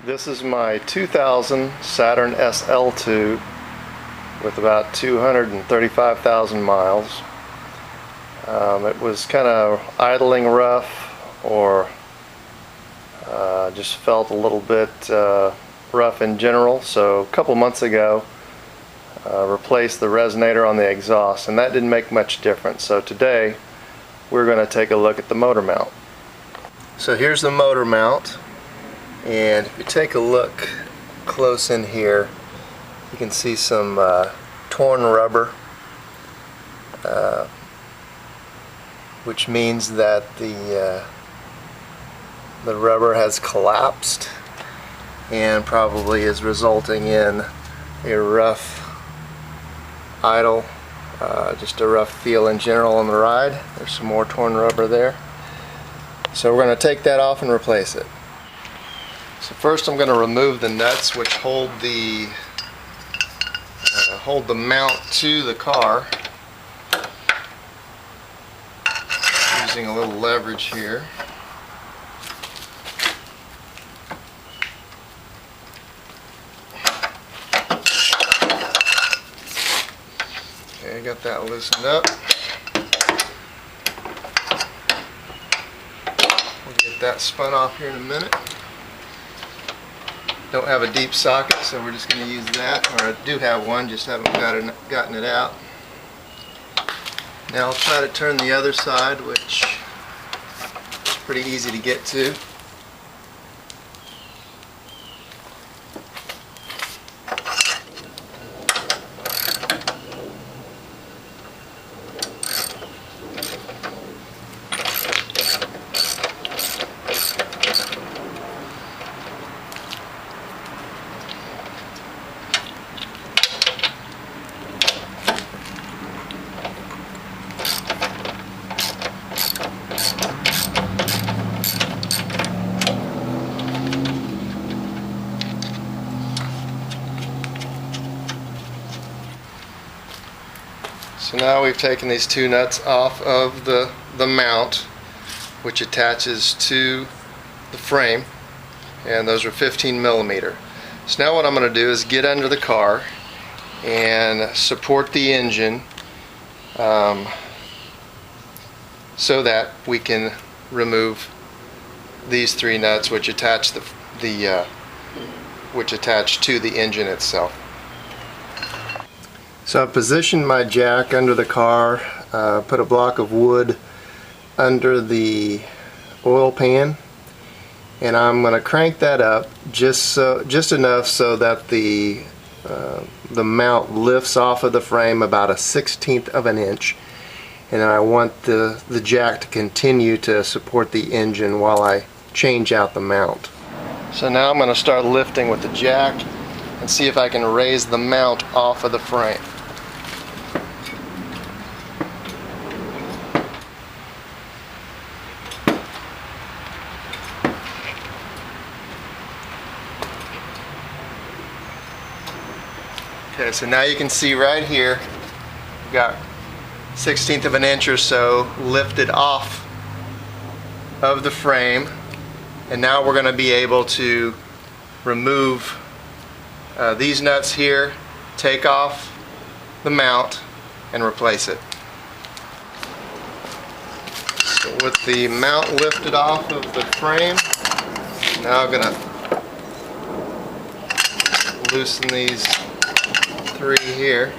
This is my 2000 Saturn SL2 with about 235,000 miles. It was kind of idling rough, or just felt a little bit rough in general. So a couple months ago, replaced the resonator on the exhaust, and that didn't make much difference. So today we're going to take a look at the motor mount. So here's the motor mount, and if you take a look close in here, you can see some torn rubber, which means that the rubber has collapsed and probably is resulting in a rough idle, just a rough feel in general on the ride. There's some more torn rubber there. So we're going to take that off and replace it. So first I'm going to remove the nuts which hold the mount to the car, using a little leverage here. Okay, I got that loosened up. We'll get that spun off here in a minute. Don't have a deep socket, so we're just going to use that. Or I do have one, just haven't gotten it out. Now I'll try to turn the other side, which is pretty easy to get to. So now we've taken these two nuts off of the mount, which attaches to the frame, and those are 15 millimeter. So now what I'm going to do is get under the car and support the engine so that we can remove these three nuts which attach which attach to the engine itself. So I've positioned my jack under the car, put a block of wood under the oil pan, and I'm going to crank that up just enough so that the mount lifts off of the frame about 1/16 of an inch, and then I want the jack to continue to support the engine while I change out the mount. So now I'm going to start lifting with the jack and see if I can raise the mount off of the frame. Okay, so now you can see right here, we've got 1/16 of an inch or so lifted off of the frame, and now we're going to be able to remove these nuts here, take off the mount, and replace it. So with the mount lifted off of the frame, now I'm going to loosen these three here.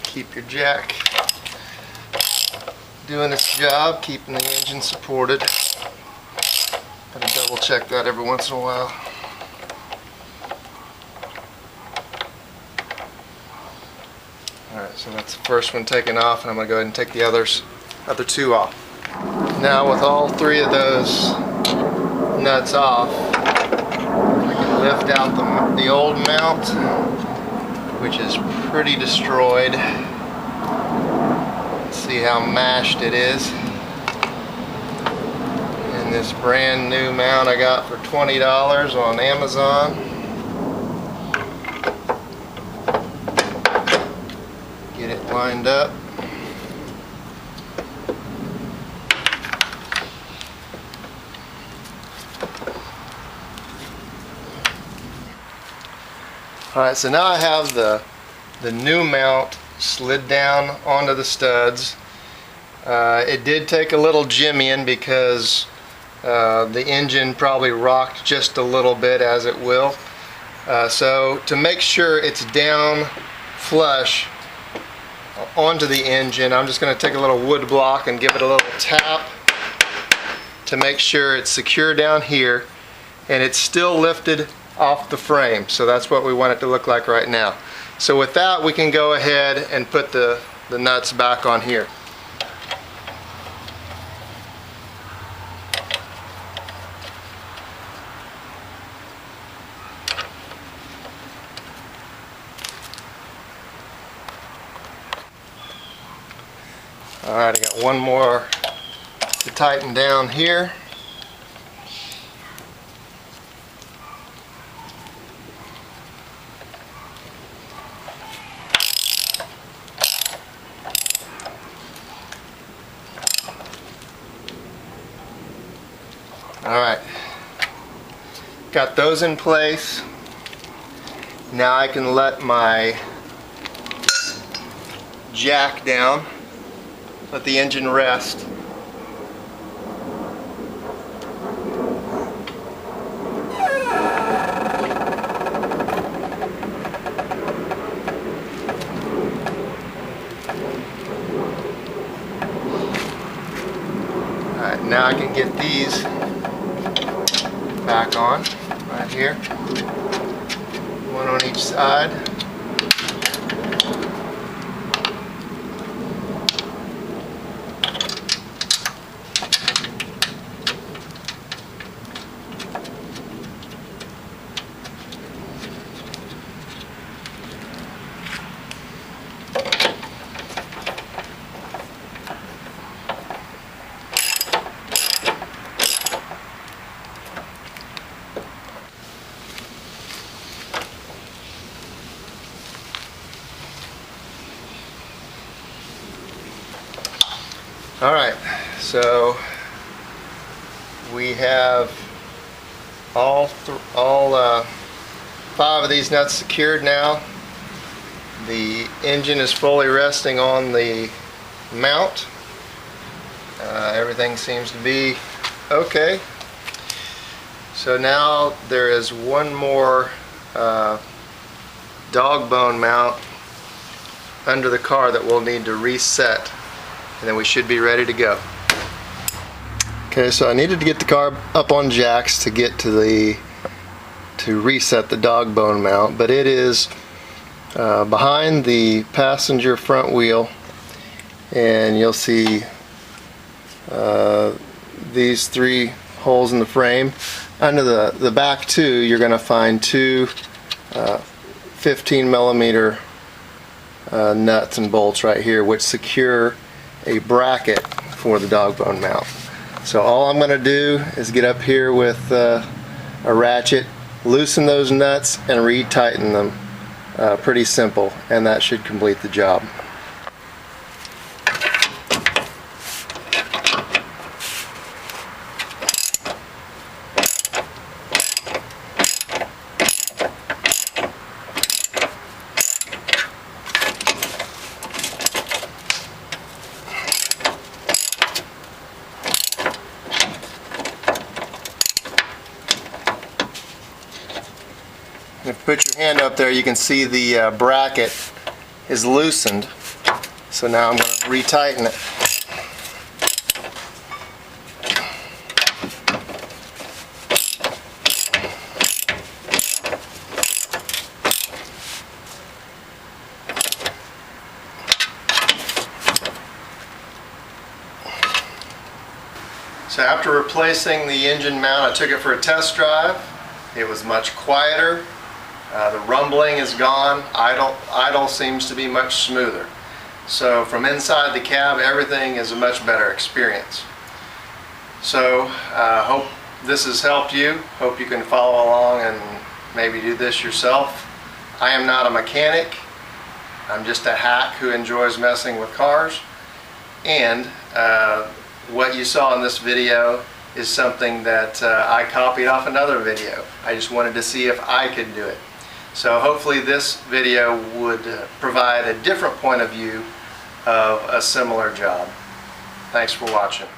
Keep your jack doing its job, keeping the engine supported. Gotta double check that every once in a while. So that's the first one taken off, and I'm going to go ahead and take the other two off. Now with all three of those nuts off, I can lift out the old mount, which is pretty destroyed. See how mashed it is. And this brand new mount I got for $20 on Amazon. Get it lined up. Alright, so now I have the new mount slid down onto the studs. It did take a little jimmying because the engine probably rocked just a little bit, as it will. So to make sure it's down flush onto the engine, I'm just going to take a little wood block and give it a little tap to make sure it's secure down here and it's still lifted off the frame. So that's what we want it to look like right now. So with that, we can go ahead and put the nuts back on here. Alright, I got one more to tighten down here. Alright, got those in place. Now I can let my jack down, let the engine rest. Alright, now I can get these back on, right here. One on each side. Alright, so we have all 5 of these nuts secured now. The engine is fully resting on the mount. Everything seems to be okay. So now there is one more dog bone mount under the car that we'll need to reset, and then we should be ready to go. Okay, so I needed to get the car up on jacks to get to reset the dog bone mount, but it is behind the passenger front wheel, and you'll see these 3 holes in the frame. Under the back too, you're going to find 2 15 millimeter nuts and bolts right here, which secure a bracket for the dog bone mount. So all I'm going to do is get up here with a ratchet, loosen those nuts and retighten them. Pretty simple, and that should complete the job. If you put your hand up there, you can see the bracket is loosened. So now I'm going to retighten it. So after replacing the engine mount, I took it for a test drive. It was much quieter. The rumbling is gone. Idle seems to be much smoother. So from inside the cab, everything is a much better experience. So hope this has helped you. Hope you can follow along and maybe do this yourself. I am not a mechanic. I'm just a hack who enjoys messing with cars. And what you saw in this video is something that I copied off another video. I just wanted to see if I could do it. So hopefully this video would provide a different point of view of a similar job. Thanks for watching.